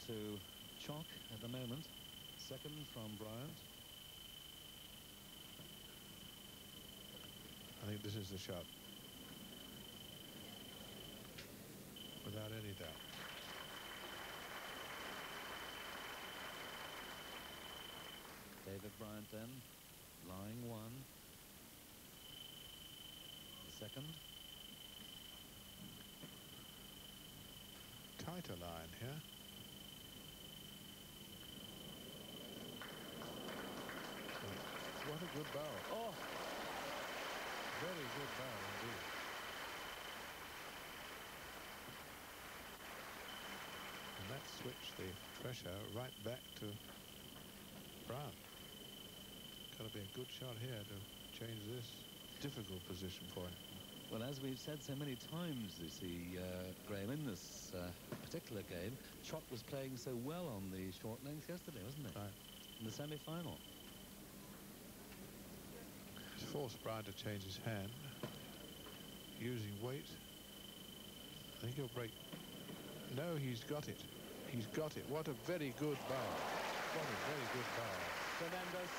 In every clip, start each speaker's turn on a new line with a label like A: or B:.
A: to Chok at the moment. Second from Bryant.
B: I think this is the shot. Without any doubt.
A: David Bryant then, lying one. The second.
B: Tighter line here. What a good bowl.
A: Oh!
B: Very good bowl indeed. And that switched the pressure right back to Brown. Got to be a good shot here to change this difficult position for him.
A: Well, as we've said so many times, you see, Graham, in this particular game, Chok was playing so well on the short length yesterday, wasn't he?
B: Right.
A: In the semi-final.
B: He's forced Brown to change his hand. Using weight. I think he'll break. No, he's got it. He's got it. What a very good bowl. What a very good bowl.
A: Tremendous.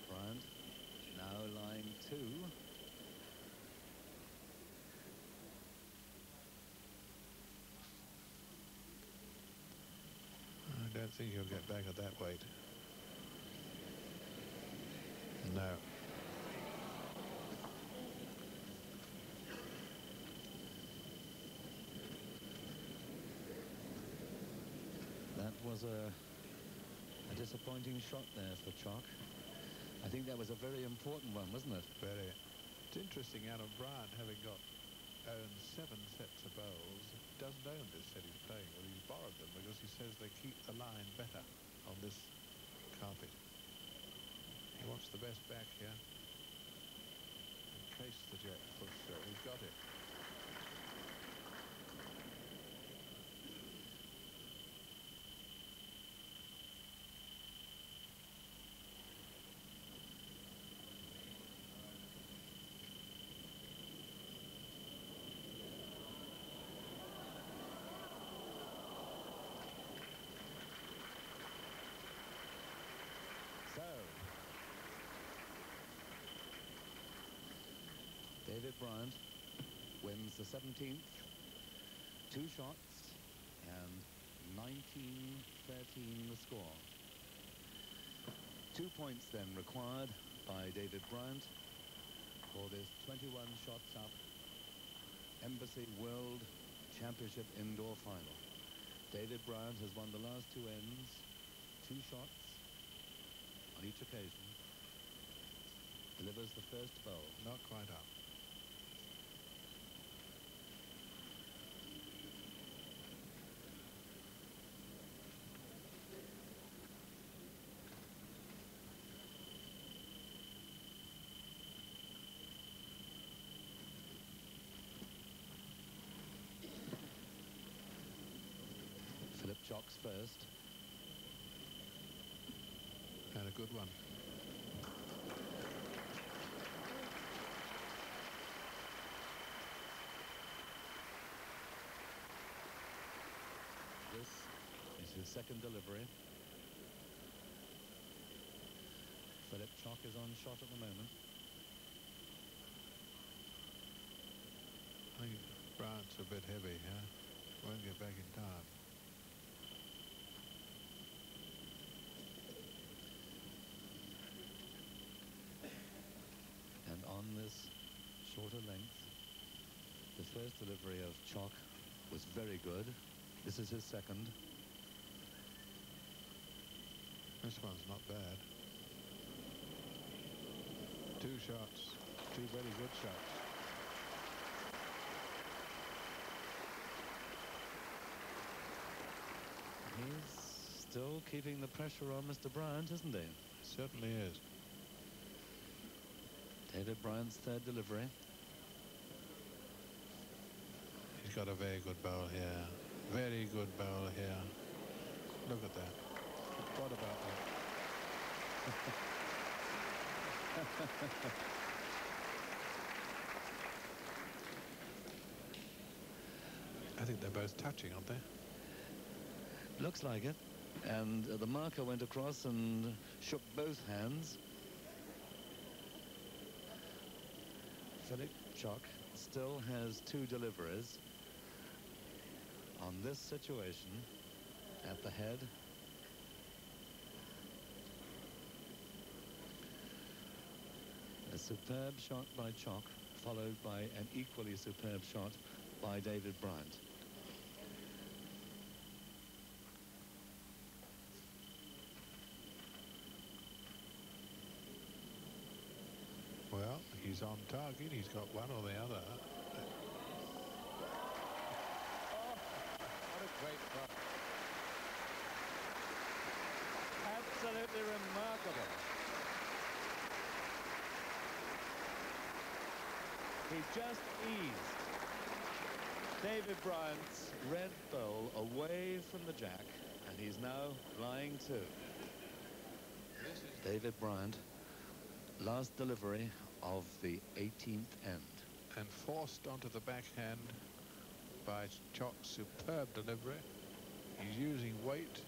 A: Bryant now lying two.
B: I don't think he'll get back at that weight. No.
A: That was a disappointing shot there for Chok. I think that was a very important one, wasn't it?
B: Very. It's interesting, Adam Bryant, having owned 7 sets of bowls, doesn't own this set he's playing with. He's borrowed them because he says they keep the line better on this carpet. He wants the best back here. And trace the jet push shot. He's got it.
A: So, David Bryant wins the 17th. 2 shots and 19-13 the score. 2 points then required by David Bryant for this 21 shots up Embassy World Championship Indoor Final. David Bryant has won the last 2 ends, 2 shots on each occasion. Delivers the first bowl.
B: Not quite up.
A: Philip Chok's first.
B: And a good one.
A: This is his second delivery. Philip Chok is on shot at the moment.
B: I think Bryant's a bit heavy here. Won't get back in time.
A: And on this shorter length, the first delivery of Chok was very good. This is his second.
B: This one's not bad. 2 shots. 2 very good shots.
A: He's still keeping the pressure on Mr. Bryant, isn't he?
B: Certainly is.
A: David Bryant's third delivery.
B: He's got a very good bowl here. Very good bowl here. Look at that. What about that? I think they're both touching, aren't they?
A: Looks like it. And the marker went across and shook both hands. Chok still has 2 deliveries on this situation at the head. A superb shot by Chok, followed by an equally superb shot by David Bryant.
B: Well, he's on target. He's got one or the other.
A: What a great shot. Absolutely remarkable. He just eased David Bryant's red bowl away from the jack, and he's now lying to. David Bryant, last delivery of the 18th end.
B: And forced onto the backhand by Chok's superb delivery. He's using weight.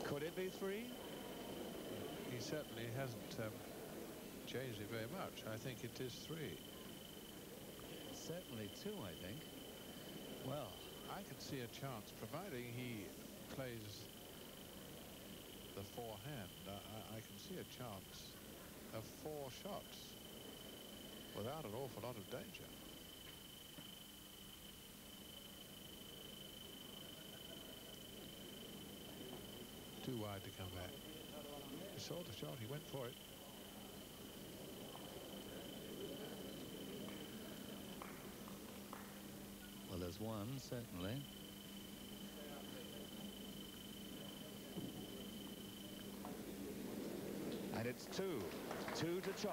A: Could it be 3?
B: He certainly hasn't changed it very much. I think it is 3.
A: Certainly 2, I think.
B: Well, I can see a chance, providing he plays the forehand. I can see a chance of 4 shots without an awful lot of danger. Too wide to come back. He saw the shot, he went for it.
A: Well, there's one, certainly. And it's 2. 2 to Chok.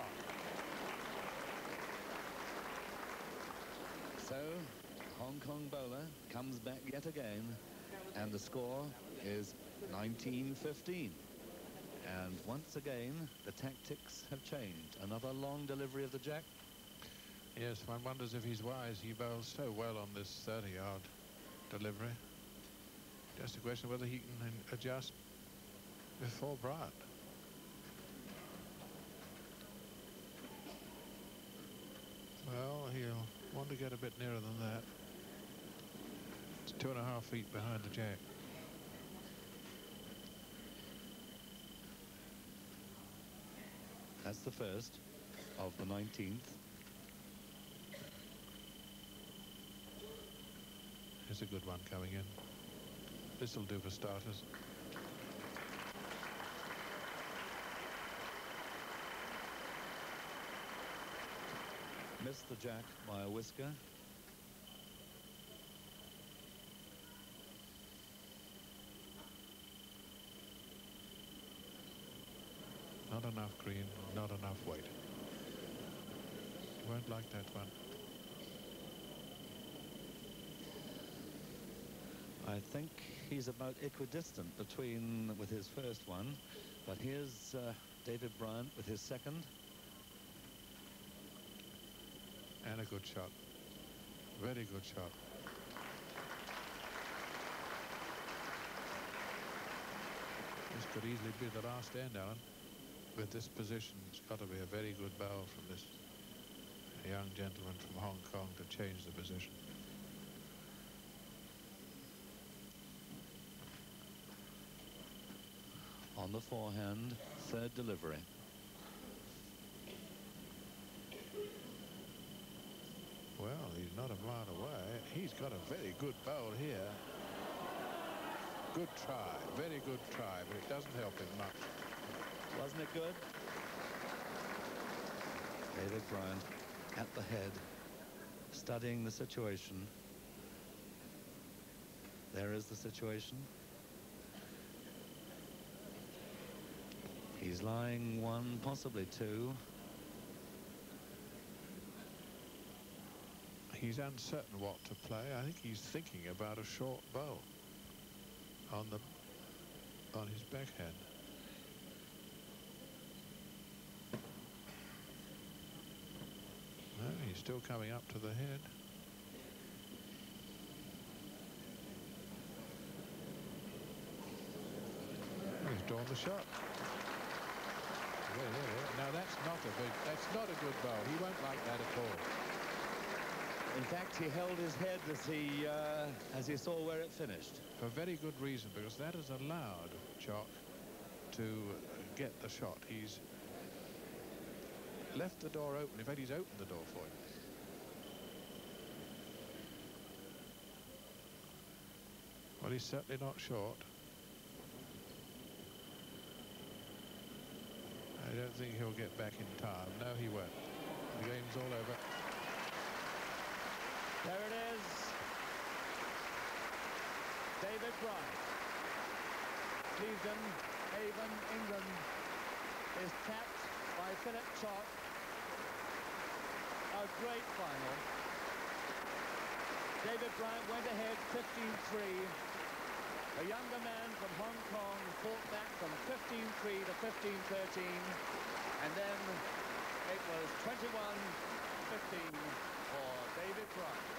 A: So, Hong Kong bowler comes back yet again, and the score is 19-15. And once again, the tactics have changed. Another long delivery of the jack.
B: Yes, one wonders if he's wise. He bowls so well on this 30-yard delivery. Just a question of whether he can adjust before Bryant. Well, he'll want to get a bit nearer than that. It's 2.5 feet behind the jack.
A: That's the first of the 19th.
B: Here's a good one coming in. This'll do for starters.
A: Missed the jack by a whisker.
B: Not enough green, not enough weight. Won't like that one.
A: I think he's about equidistant with his first one, but here's David Bryant with his second.
B: And a good shot. Very good shot. This could easily be the last end, Alan. With this position, it's got to be a very good bowl from this young gentleman from Hong Kong to change the position.
A: On the forehand, third delivery.
B: Well, he's not a mile away. He's got a very good bowl here. Good try, very good try, but it doesn't help him much.
A: Wasn't it good? David Bryant at the head, studying the situation. There is the situation. He's lying 1, possibly 2.
B: He's uncertain what to play. I think he's thinking about a short bowl on the on his backhand. No, he's still coming up to the head. He's drawn the shot. Now that's not a good bowl. He won't like that at all.
A: In fact, he held his head as he saw where it finished.
B: For very good reason, because that has allowed Chok to get the shot. He's left the door open. In fact, he's opened the door for him. Well, he's certainly not short. I don't think he'll get back in time. No, he won't. The game's all over.
A: There it is. David Bryant. Clevedon, Avon, England is capped by Philip Chok. A great final. David Bryant went ahead 15-3. A younger man from Hong Kong fought back from 15-3 to 15-13. And then it was 21-15 for David Bryant.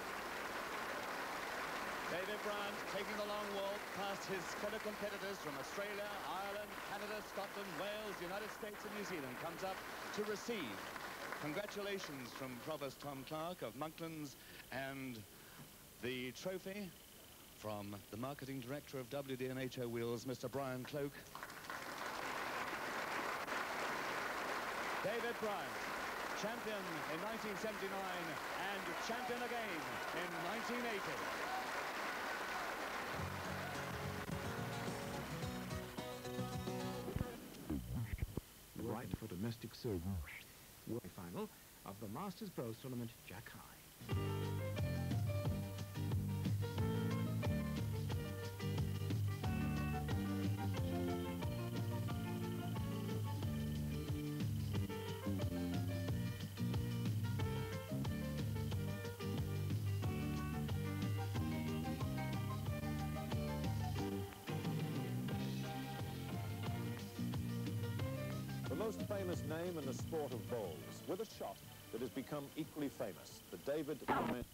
A: David Bryant taking the long walk past his fellow competitors from Australia, Ireland, Canada, Scotland, Wales, United States and New Zealand comes up to receive congratulations from Provost Tom Clark of Monklands and the trophy from the marketing director of WD&HO Wheels, Mr. Brian Cloak. David Bryant, champion in 1979 and champion again in 1980.
C: Right for domestic service. Final of the Masters Bowls Tournament, Jack High.
D: The most famous name in the sport of bowls, with a shot that has become equally famous, the David Bryant.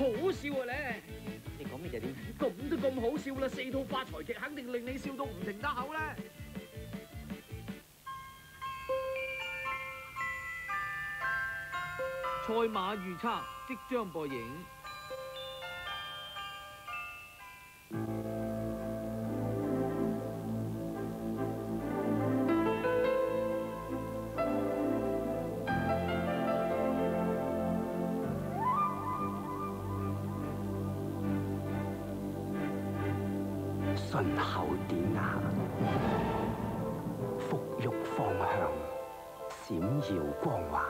E: 好笑啊咧！你講咩嘢點？咁都咁好笑啦，4套發財劇肯定令你笑到唔停得口咧。賽馬預測即將播映。
F: 順口典雅，馥郁芳香，閃耀光華，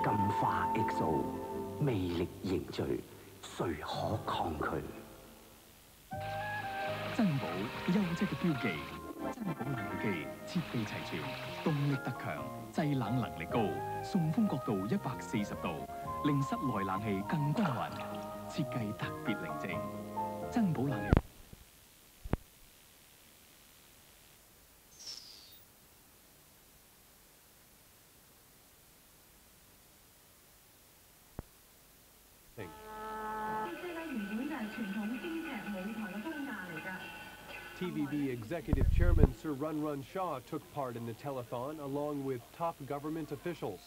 F: 金花 XO， 魅力凝聚，誰可抗拒？
G: 珍寶優質嘅標記，珍寶冷氣機設備齊全，動力特強，製冷能力高，送風角度140度，令室內冷氣更均勻，設計特別寧靜。珍寶冷氣。
H: TVB Executive Chairman Sir Run Shaw took part in the telethon along with top government officials.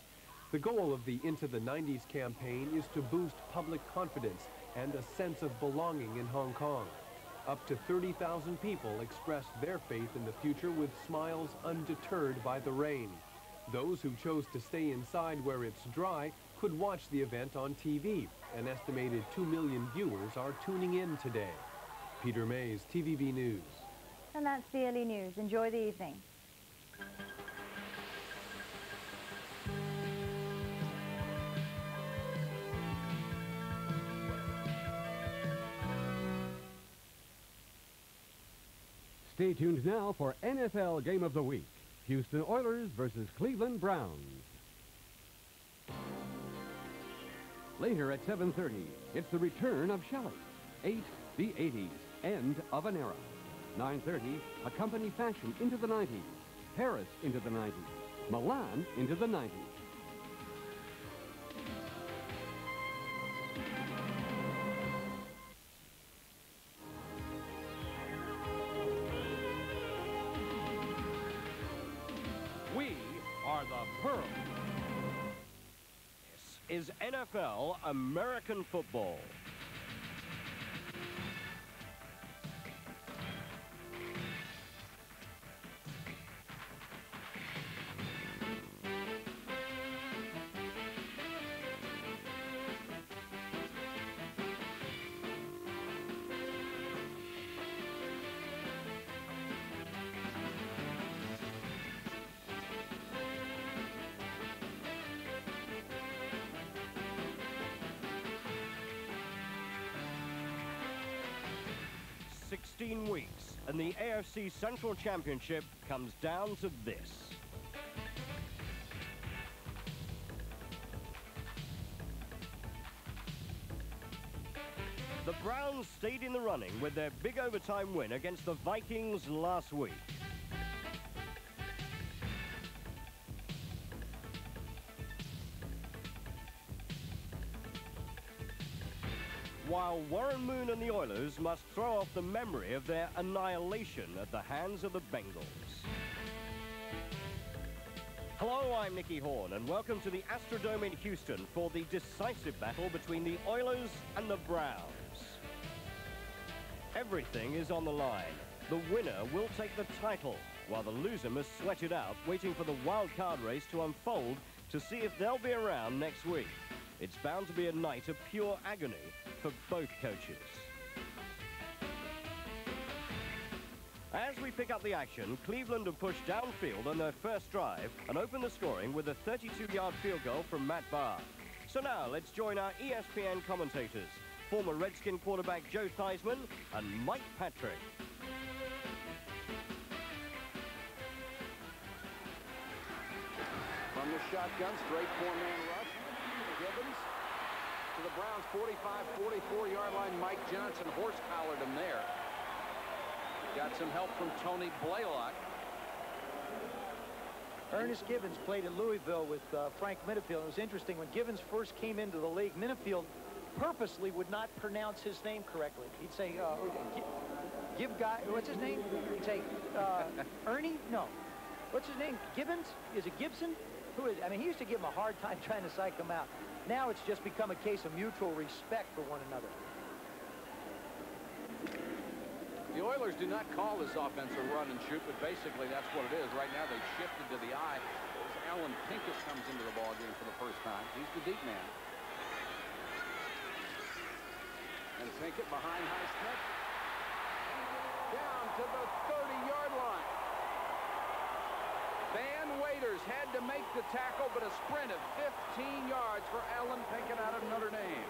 H: The goal of the Into the 90s campaign is to boost public confidence and a sense of belonging in Hong Kong. Up to 30,000 people expressed their faith in the future with smiles undeterred by the rain. Those who chose to stay inside where it's dry could watch the event on TV. An estimated 2 million viewers are tuning in today. Peter Mays, TVB News.
I: And that's the early news. Enjoy the evening.
J: Stay tuned now for NFL Game of the Week. Houston Oilers versus Cleveland Browns. Later at 7:30, it's the return of Shelley. 8, the 80s, end of an era. 9:30, a company fashion into the 90s. Paris into the 90s. Milan into the 90s.
K: We are the Pearl. This is NFL American football. Weeks, and the AFC Central Championship comes down to this. The Browns stayed in the running with their big overtime win against the Vikings last week. While Warren Moon and the Oilers must throw off the memory of their annihilation at the hands of the Bengals. Hello, I'm Nicky Horn, and welcome to the Astrodome in Houston for the decisive battle between the Oilers and the Browns. Everything is on the line. The winner will take the title, while the loser must sweat it out, waiting for the wild card race to unfold to see if they'll be around next week. It's bound to be a night of pure agony for both coaches. As we pick up the action, Cleveland have pushed downfield on their first drive and opened the scoring with a 32-yard field goal from Matt Barr. So now let's join our ESPN commentators, former Redskin quarterback Joe Theismann and Mike Patrick.
L: From the shotgun, straight four-man rush. Gibbons to the Browns' 45-44-yard line. Mike Johnson horse-collared him there. Got some help from Tony Blaylock.
M: Ernest Gibbons played in Louisville with Frank Minifield. It was interesting, when Gibbons first came into the league, Minifield purposely would not pronounce his name correctly. He'd say, what's his name? He'd say, Ernie? No. What's his name? Gibbons? Is it Gibson? Who is it? I mean, he used to give him a hard time trying to psych him out. Now it's just become a case of mutual respect for one another.
L: The Oilers do not call this offense a run and shoot, but basically that's what it is. Right now they've shifted to the eye as Alan Pinkett comes into the ballgame for the first time. He's the deep man. And Pinkett behind Highsmith. Down to the 30-yard line. Van Waiters had to make the tackle, but a sprint of 15 yards for Alan Pinkett out of Notre Dame.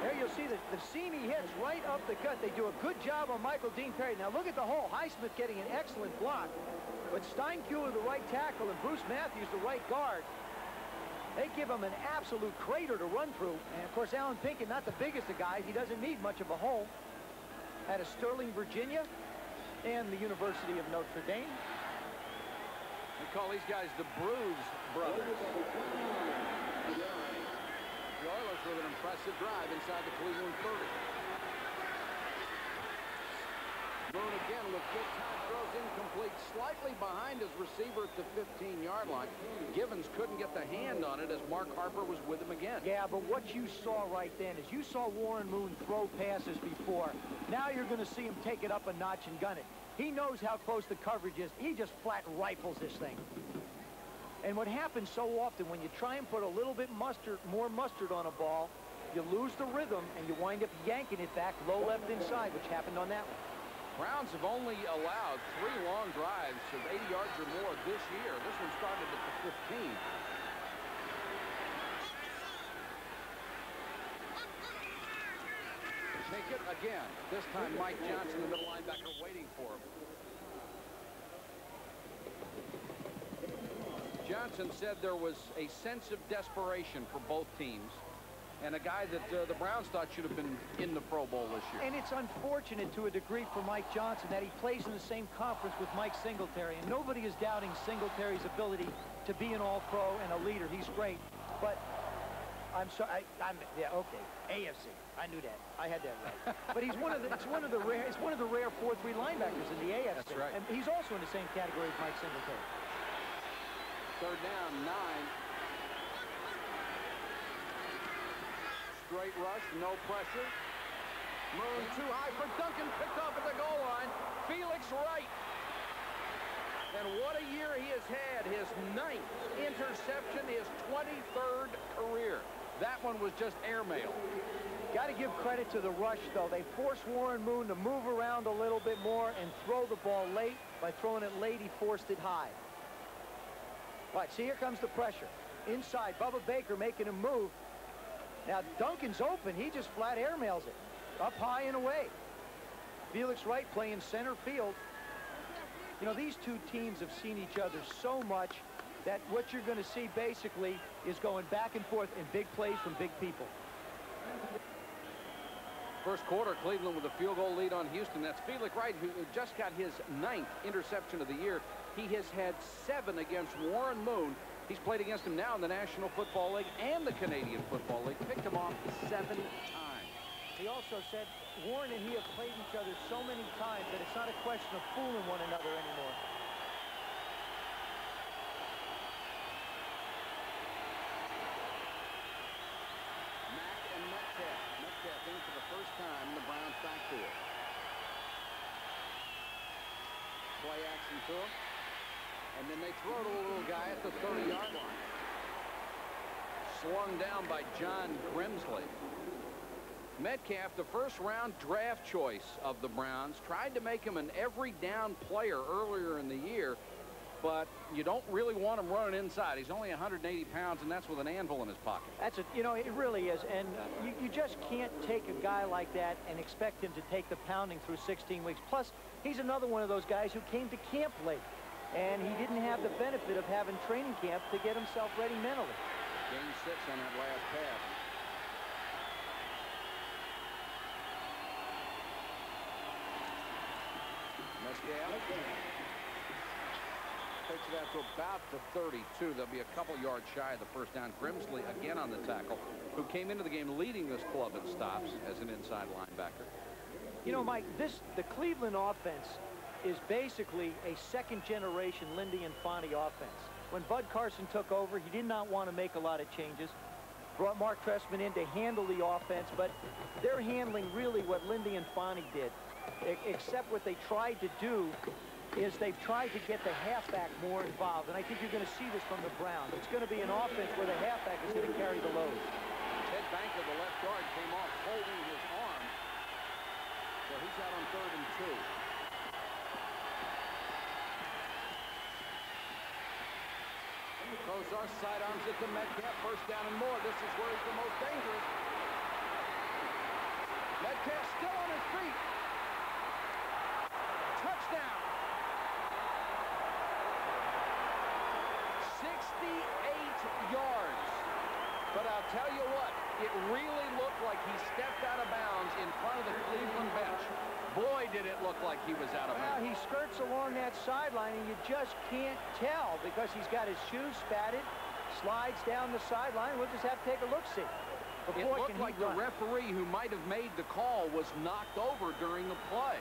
M: There you'll see the seam he hits right up the gut. They do a good job on Michael Dean Perry. Now look at the hole. Highsmith getting an excellent block. But Steinkuhler, the right tackle, and Bruce Matthews, the right guard, they give him an absolute crater to run through. And of course, Alan Pinkett, not the biggest of guys. He doesn't need much of a hole. Out of Sterling, Virginia, and the University of Notre Dame.
L: They call these guys the Bruise brothers. The Oilers with an impressive drive inside the Cleveland 30. Moon again with good time, throws incomplete, slightly behind his receiver at the 15-yard line. Givens couldn't get the hand on it as Mark Harper was with him again.
M: Yeah, but what you saw right then is you saw Warren Moon throw passes before. Now you're going to see him take it up a notch and gun it. He knows how close the coverage is. He just flat rifles this thing. And what happens so often when you try and put a little bit more mustard on a ball, you lose the rhythm and you wind up yanking it back low left inside, which happened on that one.
L: Browns have only allowed 3 long drives of 80 yards or more this year. This one started at the 15. Take it again. This time Mike Johnson, the middle linebacker, waiting for him. Johnson said there was a sense of desperation for both teams, and a guy that the Browns thought should have been in the Pro Bowl this year.
M: And it's unfortunate to a degree for Mike Johnson that he plays in the same conference with Mike Singletary, and nobody is doubting Singletary's ability to be an All-Pro and a leader. He's great, but I'm sorry. Yeah, okay. AFC. I knew that. I had that right. But he's one of the rare 4-3 linebackers in the AFC.
L: That's right.
M: And he's also in the same category as Mike Singletary.
L: Third down, 9. Straight rush, no pressure. Moon too high for Duncan, picked off at the goal line. Felix Wright. And what a year he has had. His 9th interception, his 23rd career. That one was just airmail.
M: Got to give credit to the rush, though. They forced Warren Moon to move around a little bit more and throw the ball late. By throwing it late, he forced it high. All right, see, here comes the pressure. Inside, Bubba Baker making a move. Now, Duncan's open. He just flat airmails it. Up high and away. Felix Wright playing center field. You know, these two teams have seen each other so much that what you're going to see basically is going back and forth in big plays from big people.
L: First quarter, Cleveland with a field goal lead on Houston. That's Felix Wright, who just got his 9th interception of the year. He has had 7 against Warren Moon. He's played against him now in the National Football League and the Canadian Football League. Picked him off 7 times.
M: He also said Warren and he have played each other so many times that it's not a question of fooling one another anymore.
L: Mack and Metcalf. Metcalf in for the first time in the Browns backfield. Play action to him. And then they throw to a little guy at the 30-yard line. Slung down by John Grimsley. Metcalf, the first-round draft choice of the Browns, tried to make him an every-down player earlier in the year, but you don't really want him running inside. He's only 180 pounds, and that's with an anvil in his pocket.
M: That's a, you know, it really is, and you just can't take a guy like that and expect him to take the pounding through 16 weeks. Plus, he's another one of those guys who came to camp late, and he didn't have the benefit of having training camp to get himself ready mentally.
L: Gain 6 on that last pass. Takes it out to about the 32. They'll be a couple yards shy of the first down. Grimsley again on the tackle, who came into the game leading this club in stops as an inside linebacker.
M: You know, Mike, the Cleveland offense is basically a second-generation Lindy Infante offense. When Bud Carson took over, he did not want to make a lot of changes. Brought Mark Trestman in to handle the offense, but they're handling really what Lindy Infante did. Except what they tried to do is they've tried to get the halfback more involved, and I think you're going to see this from the Browns. It's going to be an offense where the halfback is going to carry the load.
L: Ted Banker, the left guard, came off holding his arm, so he's out on 3rd and 2. Throws our sidearms at the Metcalf, first down and more. This is where he's the most dangerous. Metcalf still on his feet. Touchdown. 68 yards. But I'll tell you what, it really looked like he stepped out of bounds in front of the Cleveland bench. Boy, did it look like he was out of bounds.
M: Well, he skirts along that sideline, and you just can't tell because he's got his shoes spatted, slides down the sideline. We'll just have to take a look-see.
L: It looked like the referee who might have made the call was knocked over during the play.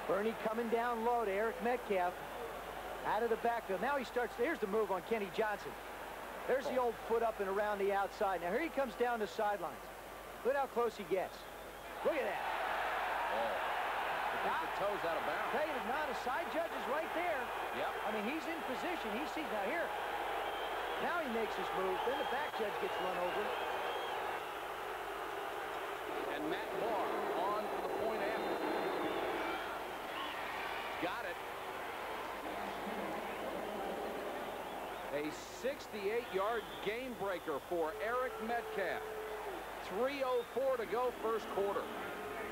M: Bernie coming down low to Eric Metcalf. Out of the backfield. Now he starts. Here's the move on Kenny Johnson. There's the old foot up and around the outside. Now here he comes down the sidelines. Look how close he gets. Look at that.
L: The toes out of bounds.
M: Tell you, now the side judge is right there.
L: Yep.
M: I mean, he's in position. He sees. Now here. Now he makes his move. Then the back judge gets run over.
L: And Matt Barr on for the point after. Got it. A 68-yard game breaker for Eric Metcalf. 3:04 to go first quarter.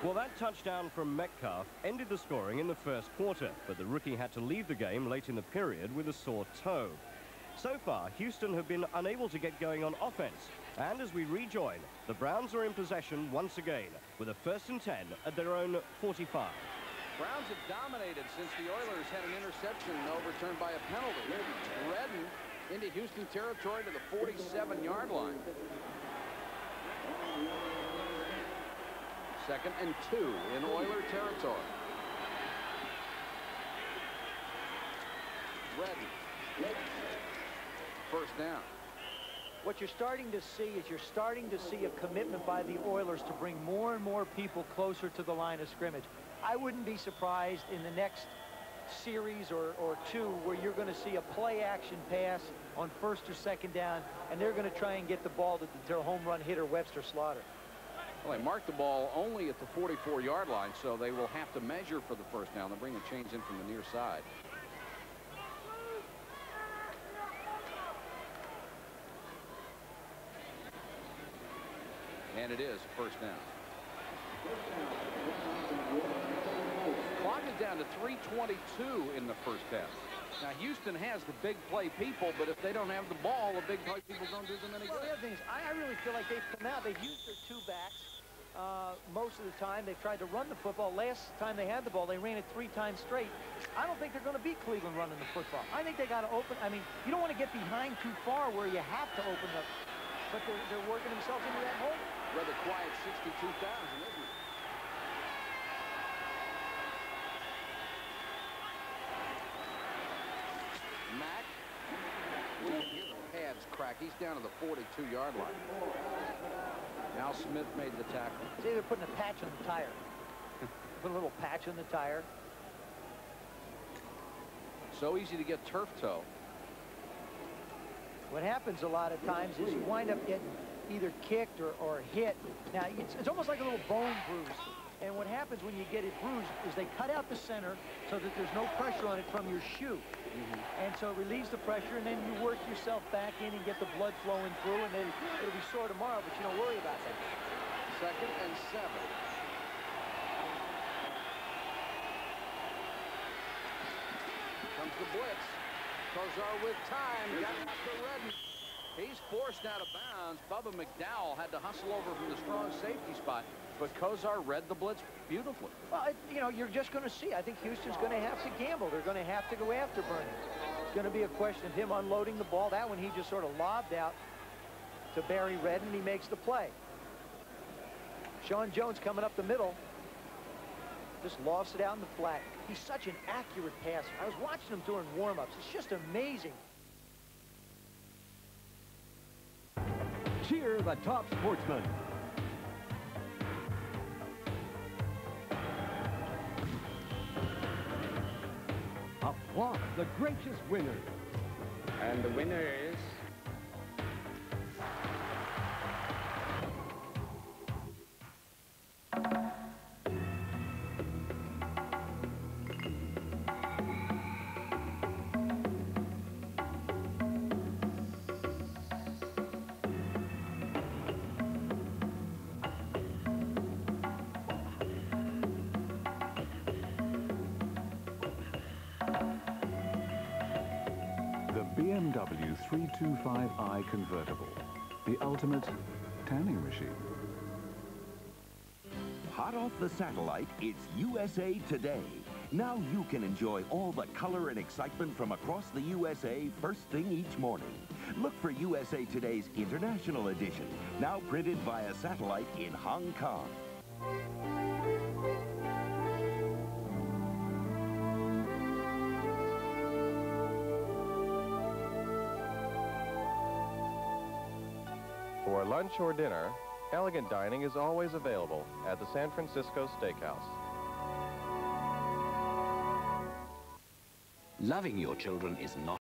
K: Well, that touchdown from Metcalf ended the scoring in the first quarter, but the rookie had to leave the game late in the period with a sore toe. So far, Houston have been unable to get going on offense, and as we rejoin, the Browns are in possession once again with a 1st and 10 at their own 45.
L: Browns have dominated since the Oilers had an interception overturned by a penalty. Redden into Houston territory to the 47-yard line. 2nd and 2 in Oiler territory. Redden. 1st down.
M: What you're starting to see is you're starting to see a commitment by the Oilers to bring more and more people closer to the line of scrimmage. I wouldn't be surprised in the next series or two where you're going to see a play action pass on 1st or 2nd down, and they're going to try and get the ball to their home run hitter Webster Slaughter.
L: Well, they marked the ball only at the 44-yard line, so they will have to measure for the 1st down. They'll bring the chains in from the near side. And it is 1st down. Clock is down to 3:22 in the 1st half. Now, Houston has the big play people, but if they don't have the ball, the big play people don't do them any good.
M: Well, the other thing is, I really feel like they've come out. They've used their 2 backs most of the time. They've tried to run the football. Last time they had the ball, they ran it 3 times straight. I don't think they're going to beat Cleveland running the football. I think they got to open. I mean, you don't want to get behind too far where you have to open up. But they're working themselves into that hole.
L: Rather quiet 62,000, isn't it? Mack. We can hear the pads crack. He's down to the 42-yard line. Al Smith made the tackle.
M: See, they're putting a patch on the tire. Put a little patch on the tire.
L: So easy to get turf toe.
M: What happens a lot of times is you wind up getting either kicked or hit. Now, it's almost like a little bone bruise. And what happens when you get it bruised is they cut out the center so that there's no pressure on it from your shoe. And so it relieves the pressure, and then you work yourself back in and get the blood flowing through, and then it'll be sore tomorrow, but you don't worry about that.
L: 2nd and 7. Comes the blitz. Kozar with time. Got it to Redden. He's forced out of bounds. Bubba McDowell had to hustle over from the strong safety spot, but Kozar read the blitz beautifully.
M: Well, you know, you're just going to see. I think Houston's going to have to gamble. They're going to have to go after Bernie. It's going to be a question of him unloading the ball. That one he just sort of lobbed out to Barry Redden, and he makes the play. Sean Jones coming up the middle. Just lofts it out in the flat. He's such an accurate passer. I was watching him during warm-ups. It's just amazing.
J: Cheer the top sportsmen. Applaud the gracious winners.
N: And the winner is...
O: BMW 325i convertible, the ultimate tanning machine.
P: Hot off the satellite, it's USA Today. Now you can enjoy all the color and excitement from across the USA first thing each morning. Look for USA Today's International Edition, now printed via satellite in Hong Kong.
Q: For lunch or dinner, elegant dining is always available at the San Francisco Steakhouse.
R: Loving your children is not